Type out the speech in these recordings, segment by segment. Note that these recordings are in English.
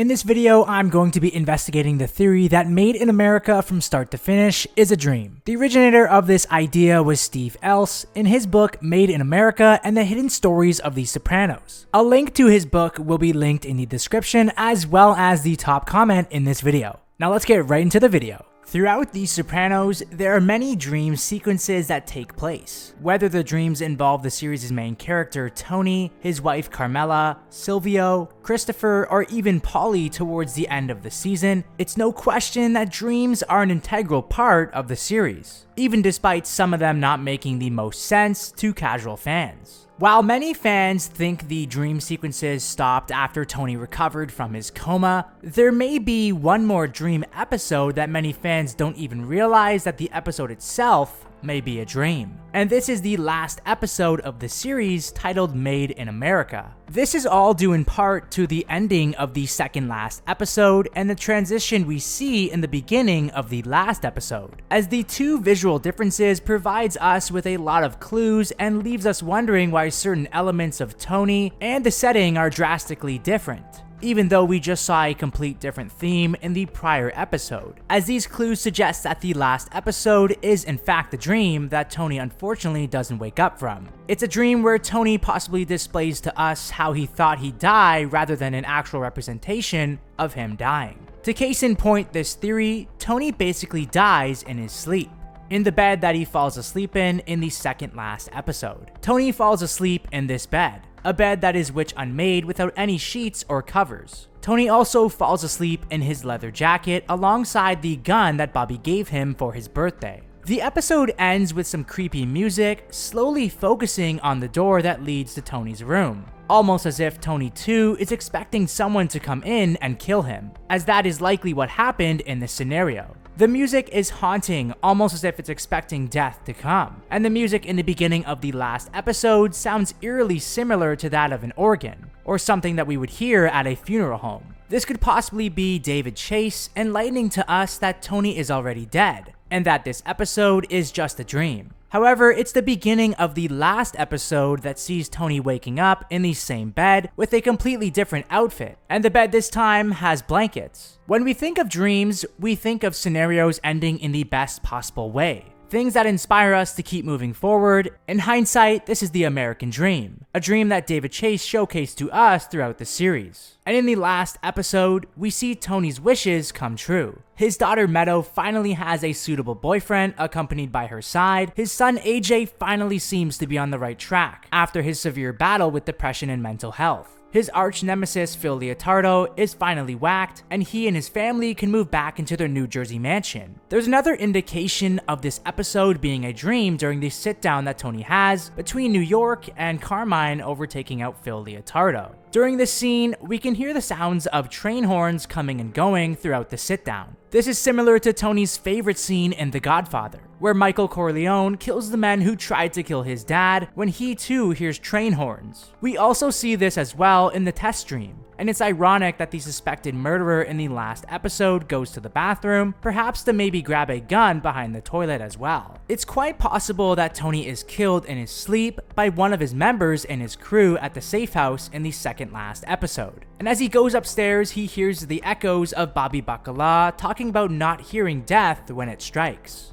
In this video, I'm going to be investigating the theory that Made in America from start to finish is a dream. The originator of this idea was Steve Ells in his book Made in America and the Hidden Stories of the Sopranos. A link to his book will be linked in the description as well as the top comment in this video. Now let's get right into the video. Throughout The Sopranos, there are many dream sequences that take place. Whether the dreams involve the series' main character Tony, his wife Carmela, Silvio, Christopher, or even Paulie towards the end of the season, it's no question that dreams are an integral part of the series, even despite some of them not making the most sense to casual fans. While many fans think the dream sequences stopped after Tony recovered from his coma, there may be one more dream episode that many fans don't even realize that the episode itself may be a dream. And this is the last episode of the series titled Made in America. This is all due in part to the ending of the second last episode and the transition we see in the beginning of the last episode, as the two visual differences provides us with a lot of clues and leaves us wondering why certain elements of Tony and the setting are drastically different, even though we just saw a complete different theme in the prior episode, as these clues suggest that the last episode is in fact a dream that Tony unfortunately doesn't wake up from. It's a dream where Tony possibly displays to us how he thought he'd die rather than an actual representation of him dying. To case in point this theory, Tony basically dies in his sleep, in the bed that he falls asleep in the second last episode. Tony falls asleep in this bed, a bed that is witch unmade without any sheets or covers. Tony also falls asleep in his leather jacket alongside the gun that Bobby gave him for his birthday. The episode ends with some creepy music, slowly focusing on the door that leads to Tony's room, almost as if Tony too is expecting someone to come in and kill him, as that is likely what happened in this scenario. The music is haunting, almost as if it's expecting death to come, and the music in the beginning of the last episode sounds eerily similar to that of an organ, or something that we would hear at a funeral home. This could possibly be David Chase enlightening to us that Tony is already dead, and that this episode is just a dream. However, it's the beginning of the last episode that sees Tony waking up in the same bed with a completely different outfit, and the bed this time has blankets. When we think of dreams, we think of scenarios ending in the best possible way, things that inspire us to keep moving forward. In hindsight, this is the American dream, a dream that David Chase showcased to us throughout the series. And in the last episode, we see Tony's wishes come true. His daughter Meadow finally has a suitable boyfriend accompanied by her side. His son AJ finally seems to be on the right track after his severe battle with depression and mental health. His arch nemesis Phil Leotardo is finally whacked, and he and his family can move back into their New Jersey mansion. There's another indication of this episode being a dream during the sit-down that Tony has between New York and Carmine over taking out Phil Leotardo. During this scene, we can hear the sounds of train horns coming and going throughout the sit-down. This is similar to Tony's favorite scene in The Godfather, where Michael Corleone kills the men who tried to kill his dad when he too hears train horns. We also see this as well in the test dream, and it's ironic that the suspected murderer in the last episode goes to the bathroom, perhaps to maybe grab a gun behind the toilet as well. It's quite possible that Tony is killed in his sleep by one of his members in his crew at the safe house in the second last episode. And as he goes upstairs, he hears the echoes of Bobby Bacala talking about not hearing death when it strikes.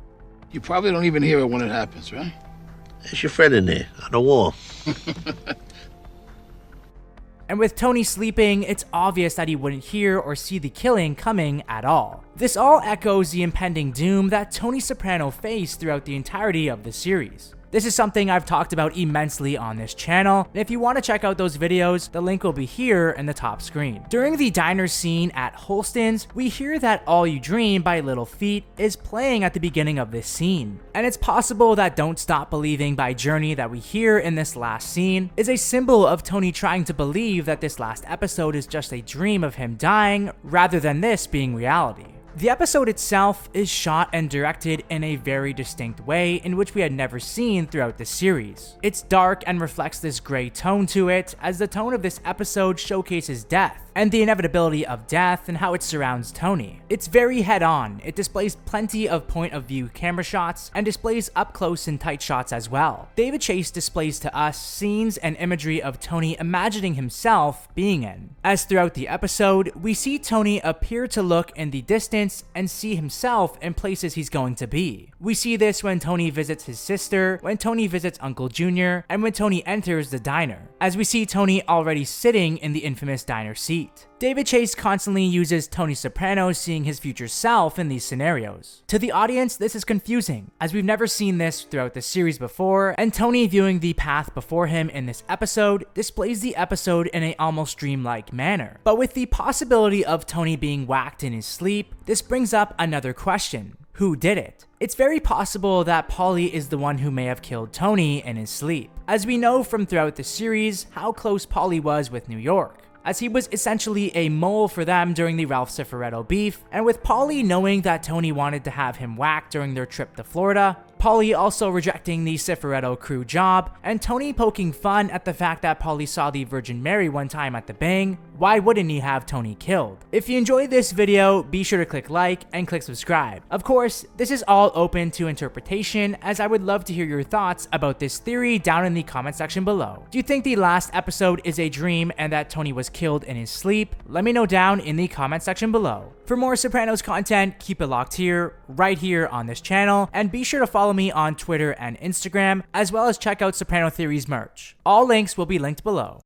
You probably don't even hear it when it happens, right? There's your friend in there, on the wall. And with Tony sleeping, it's obvious that he wouldn't hear or see the killing coming at all. This all echoes the impending doom that Tony Soprano faced throughout the entirety of the series. This is something I've talked about immensely on this channel, and if you want to check out those videos, the link will be here in the top screen. During the diner scene at Holston's, we hear that All You Dream by Little Feat is playing at the beginning of this scene. And it's possible that Don't Stop Believing by Journey that we hear in this last scene is a symbol of Tony trying to believe that this last episode is just a dream of him dying, rather than this being reality. The episode itself is shot and directed in a very distinct way in which we had never seen throughout the series. It's dark and reflects this gray tone to it, as the tone of this episode showcases death, and the inevitability of death and how it surrounds Tony. It's very head-on, it displays plenty of point-of-view camera shots and displays up-close and tight shots as well. David Chase displays to us scenes and imagery of Tony imagining himself being in. As throughout the episode, we see Tony appear to look in the distance and see himself in places he's going to be. We see this when Tony visits his sister, when Tony visits Uncle Junior, and when Tony enters the diner, as we see Tony already sitting in the infamous diner seat. David Chase constantly uses Tony Soprano seeing his future self in these scenarios. To the audience, this is confusing, as we've never seen this throughout the series before, and Tony viewing the path before him in this episode displays the episode in a almost dreamlike manner. But with the possibility of Tony being whacked in his sleep, this brings up another question. Who did it? It's very possible that Paulie is the one who may have killed Tony in his sleep, as we know from throughout the series how close Paulie was with New York, as he was essentially a mole for them during the Ralph Cifaretto beef, and with Paulie knowing that Tony wanted to have him whacked during their trip to Florida, Paulie also rejecting the Cifaretto crew job, and Tony poking fun at the fact that Paulie saw the Virgin Mary one time at the Bang, why wouldn't he have Tony killed? If you enjoyed this video, be sure to click like and click subscribe. Of course, this is all open to interpretation, as I would love to hear your thoughts about this theory down in the comment section below. Do you think the last episode is a dream and that Tony was killed in his sleep? Let me know down in the comment section below. For more Sopranos content, keep it locked here, right here on this channel, and be sure to follow me on Twitter and Instagram, as well as check out Soprano Theories merch. All links will be linked below.